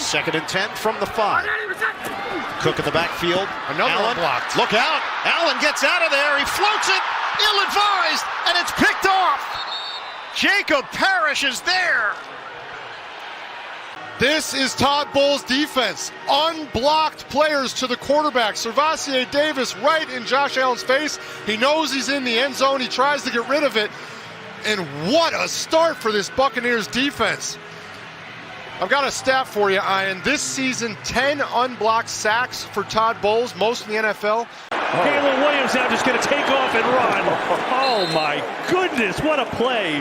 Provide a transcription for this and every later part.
Second and 10 from the 5. Cook in the backfield. Another Allen blocked. Look out. Allen gets out of there. He floats it. Ill-advised. And it's picked off. Jacob Parrish is there. This is Todd Bowles' defense. Unblocked players to the quarterback. Servassier Davis right in Josh Allen's face. He knows he's in the end zone. He tries to get rid of it. And what a start for this Buccaneers defense. I've got a stat for you, Ian. This season, 10 unblocked sacks for Todd Bowles, most in the NFL. Caleb Williams now just going to take off and run. Oh, my goodness, what a play.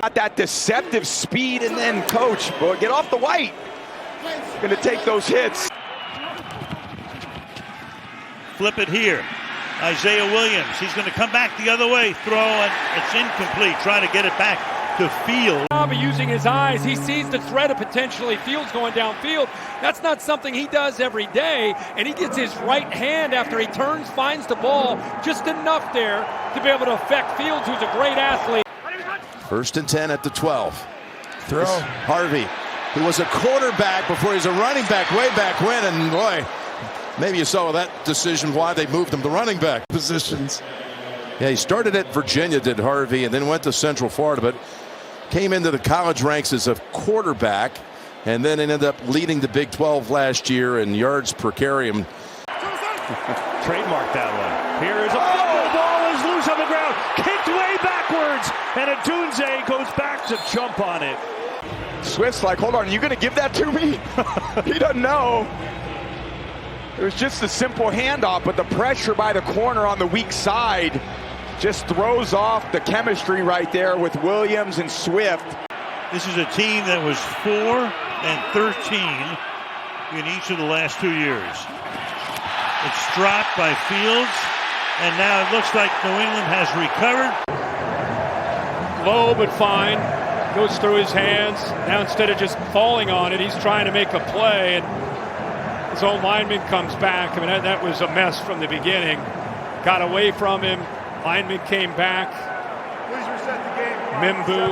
Got that deceptive speed, and then coach, boy, get off the white. Going to take those hits. Flip it here. Isaiah Williams, he's going to come back the other way, throw, and it's incomplete. Trying to get it back to Field. Using his eyes, he sees the threat of potentially Fields going downfield. That's not something he does every day, and he gets his right hand after he turns, finds the ball, just enough there to be able to affect Fields, who's a great athlete. First and 10 at the 12. Throw. Harvey, who was a quarterback before he was a running back way back when, and boy, maybe you saw that decision why they moved him to running back positions. Yeah, he started at Virginia, did Harvey, and then went to Central Florida, but came into the college ranks as a quarterback, and then ended up leading the Big 12 last year in yards per carry. Trademark that one. Here is a football ball is loose on the ground, kicked way backwards, and Adunze goes back to jump on it. Swift's like, hold on, are you going to give that to me? He doesn't know. It was just a simple handoff, but the pressure by the corner on the weak side just throws off the chemistry right there with Williams and Swift. This is a team that was 4 and 13 in each of the last 2 years. It's dropped by Fields, and now it looks like New England has recovered. Low but fine. Goes through his hands. Now instead of just falling on it, he's trying to make a play, and his own lineman comes back. I mean, that was a mess from the beginning. Got away from him. Lineman came back. Please reset the game. Mimbu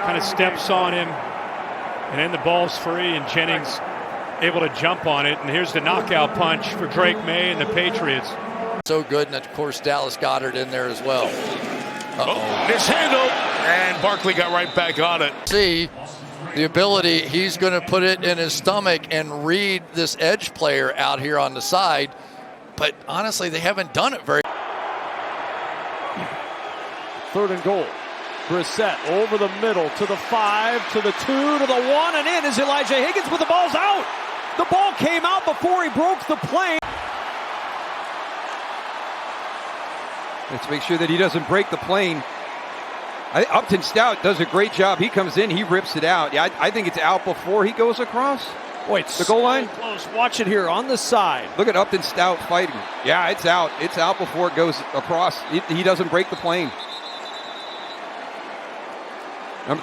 kind of steps on him, and then the ball's free, and Jennings able to jump on it. And here's the knockout punch for Drake May and the Patriots. So good, and of course Dallas Goedert in there as well. Mishandled, and Barkley got right back on it. See the ability, he's going to put it in his stomach and read this edge player out here on the side. But honestly, they haven't done it very. Third and goal. Brissett over the middle to the 5, to the 2, to the 1, and in is Elijah Higgins, but the ball's out. The ball came out before he broke the plane. Let's make sure that he doesn't break the plane. Upton Stout does a great job. He comes in, he rips it out. Yeah, I think it's out before he goes across. Wait, the goal line? Close. Watch it here on the side. Look at Upton Stout fighting. Yeah, it's out. It's out before it goes across. He doesn't break the plane.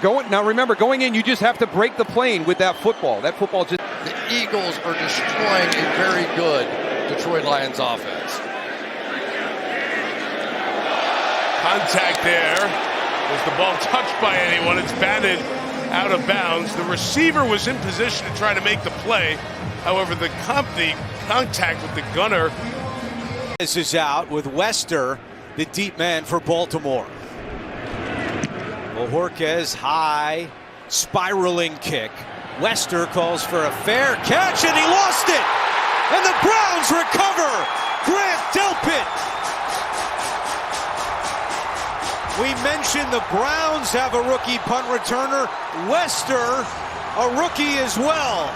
Now remember, going in, you just have to break the plane with that football. That football just... The Eagles are destroying a very good Detroit Lions offense. Contact there. Was the ball touched by anyone? It's batted out of bounds. The receiver was in position to try to make the play. However, the contact with the gunner. This is out with Wester, the deep man for Baltimore. Bojorquez, high, spiraling kick. Wester calls for a fair catch, and he lost it! And the Browns recover! Grant Delpit! We mentioned the Browns have a rookie punt returner. Wester, a rookie as well.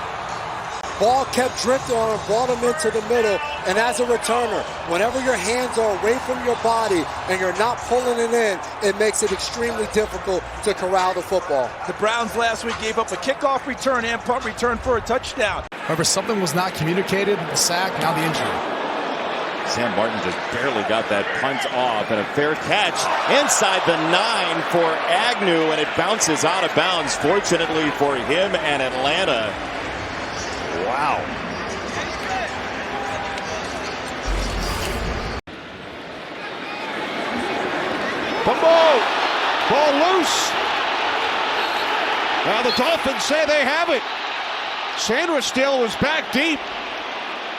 Ball kept drifting on him, brought him into the middle, and as a returner, whenever your hands are away from your body and you're not pulling it in, it makes it extremely difficult to corral the football. The Browns last week gave up a kickoff return and punt return for a touchdown. However, something was not communicated, the sack, now the injury. Sam Martin just barely got that punt off, and a fair catch inside the 9 for Agnew, and it bounces out of bounds, fortunately for him and Atlanta. Wow. Fumble! Ball loose. Now the Dolphins say they have it. Sandra still was back deep.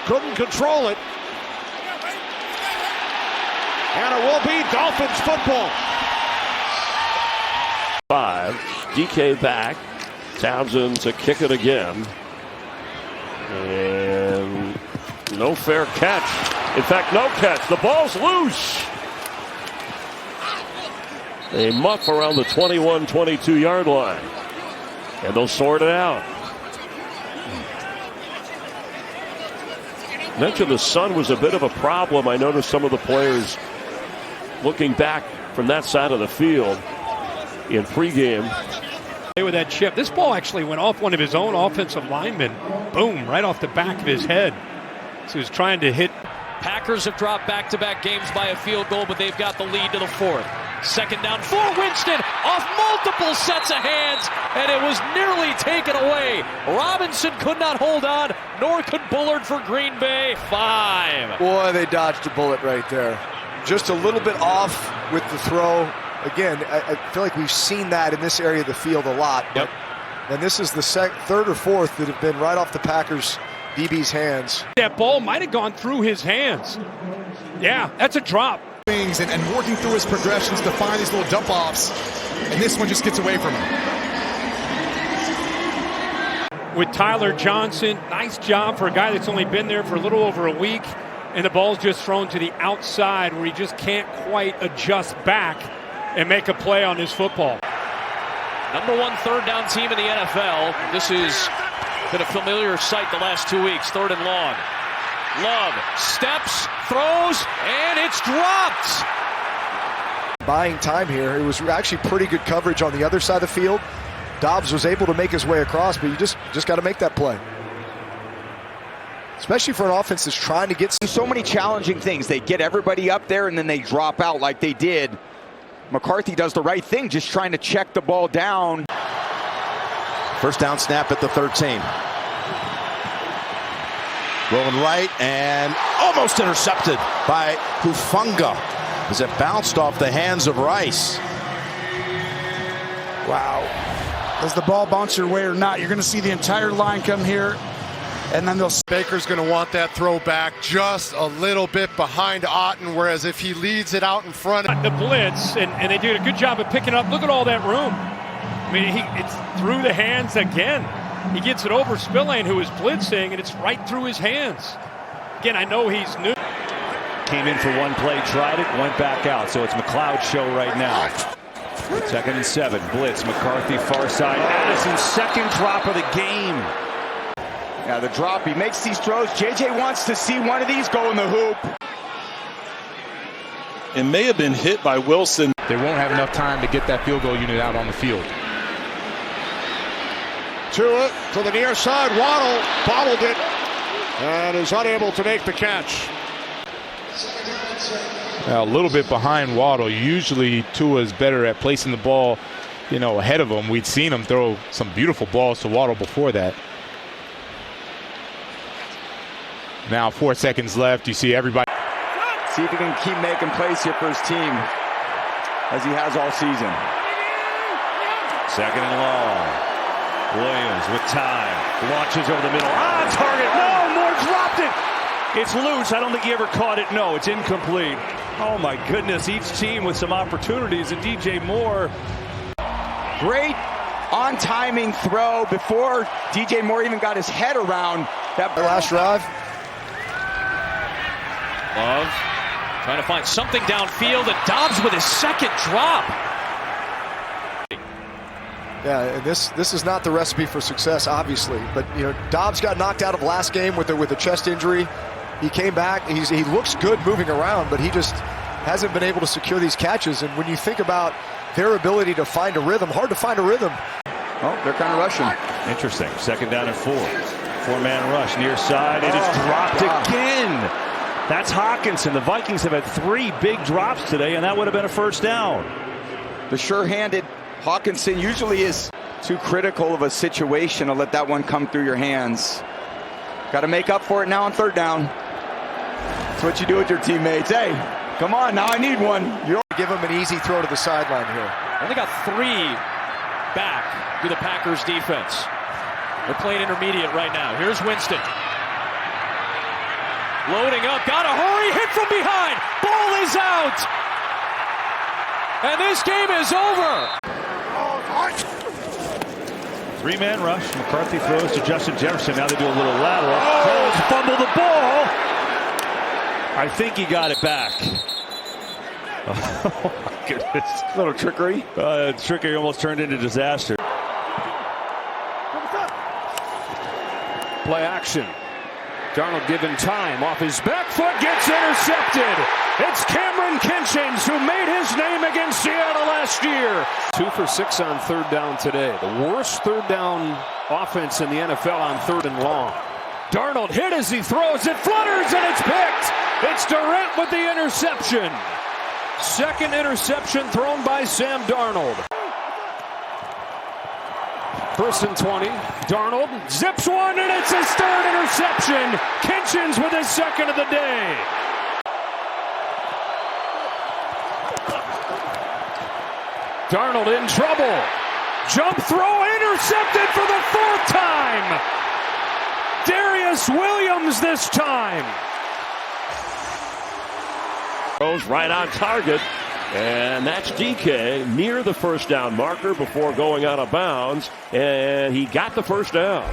Couldn't control it. And it will be Dolphins football. 5. DK back. Townsend to kick it again. And no fair catch. In fact, no catch. The ball's loose. A muff around the 21-22 yard line. And they'll sort it out. Mentioned the sun was a bit of a problem. I noticed some of the players looking back from that side of the field in pregame. With that chip, this ball actually went off one of his own offensive linemen. Boom, right off the back of his head. So he was trying to hit. Packers have dropped back-to-back games by a field goal, but they've got the lead to the 4th. Second down for Winston, off multiple sets of hands, and it was nearly taken away. Robinson could not hold on, nor could Bullard for Green Bay. 5. Boy, they dodged a bullet right there. Just a little bit off with the throw. Again, I feel like we've seen that in this area of the field a lot. Yep. And this is the 3rd or 4th that have been right off the Packers' DB's hands. That ball might have gone through his hands. Yeah, that's a drop. And working through his progressions to find these little dump offs, and this one just gets away from him. With Tyler Johnson, nice job for a guy that's only been there for a little over a week, and the ball's just thrown to the outside where he just can't quite adjust back and make a play on his football. Number 1 third down team in the NFL. This has been a familiar sight the last 2 weeks. 3rd and long. Love steps, throws, and it's dropped. Buying time here. It was actually pretty good coverage on the other side of the field. Dobbs was able to make his way across, but you just got to make that play. Especially for an offense that's trying to get so many challenging things. They get everybody up there and then they drop out like they did. McCarthy does the right thing, just trying to check the ball down. First down snap at the 13. Rolling right and almost intercepted by Hufanga as it bounced off the hands of Rice. Wow. Does the ball bounce your way or not? You're going to see the entire line come here, and then they'll. Baker's going to want that throw back just a little bit behind Otten, whereas if he leads it out in front. The blitz, and they did a good job of picking up. Look at all that room. I mean, it's through the hands again. He gets it over Spillane, who is blitzing, and it's right through his hands. Again, I know he's new. Came in for one play, tried it, went back out. So it's McLeod's show right now. 2nd and 7. Blitz. McCarthy far side. Addison's second drop of the game. Yeah, the drop. He makes these throws. JJ wants to see one of these go in the hoop. It may have been hit by Wilson. They won't have enough time to get that field goal unit out on the field. To the near side. Waddle bobbled it and is unable to make the catch. A little bit behind Waddle. Usually Tua is better at placing the ball, ahead of him. We'd seen him throw some beautiful balls to Waddle before that. Now 4 seconds left. You see everybody. See if he can keep making plays here for his team, as he has all season. 2nd and long. Williams with time. Launches over the middle. Target. No, Moore dropped it. It's loose. I don't think he ever caught it. No, it's incomplete. Oh, my goodness. Each team with some opportunities. And DJ Moore. Great on-timing throw before DJ Moore even got his head around that last drive. Love trying to find something downfield, and Dobbs with his second drop. Yeah, and this is not the recipe for success, obviously. But Dobbs got knocked out of last game with a chest injury. He came back. He looks good moving around, but he just hasn't been able to secure these catches. And when you think about their ability to find a rhythm, hard to find a rhythm. Oh, they're kind of rushing. Interesting. 2nd down and 4. 4-man rush near side. It is dropped again. That's Hawkinson. The Vikings have had 3 big drops today, and that would have been a first down. The sure-handed Hawkinson usually is too critical of a situation to let that one come through your hands. Got to make up for it now on 3rd down. That's what you do with your teammates. Hey, come on, now I need one. You don't give him an easy throw to the sideline here. Only got 3 back to the Packers defense. They're playing intermediate right now. Here's Winston. Loading up, gotta hurry, hit from behind. Ball is out. And this game is over. Three-man rush. McCarthy throws to Justin Jefferson. Now they do a little lateral. Coles fumble the ball. I think he got it back. Oh, my goodness. A little trickery. Trickery almost turned into disaster. Play action. Darnold given time. Off his back foot, gets intercepted. It's Cameron Kinchins who made his name against Seattle last year. 2 for 6 on third down today. The worst third down offense in the NFL on third and long. Darnold hit as he throws. It flutters and it's picked. It's Durant with the interception. Second interception thrown by Sam Darnold. First and 20. Darnold zips one, and it's his third interception. Kinchins with his second of the day. Darnold in trouble. Jump throw intercepted for the fourth time. Darius Williams this time. Goes right on target. And that's DK near the first down marker before going out of bounds. And he got the first down.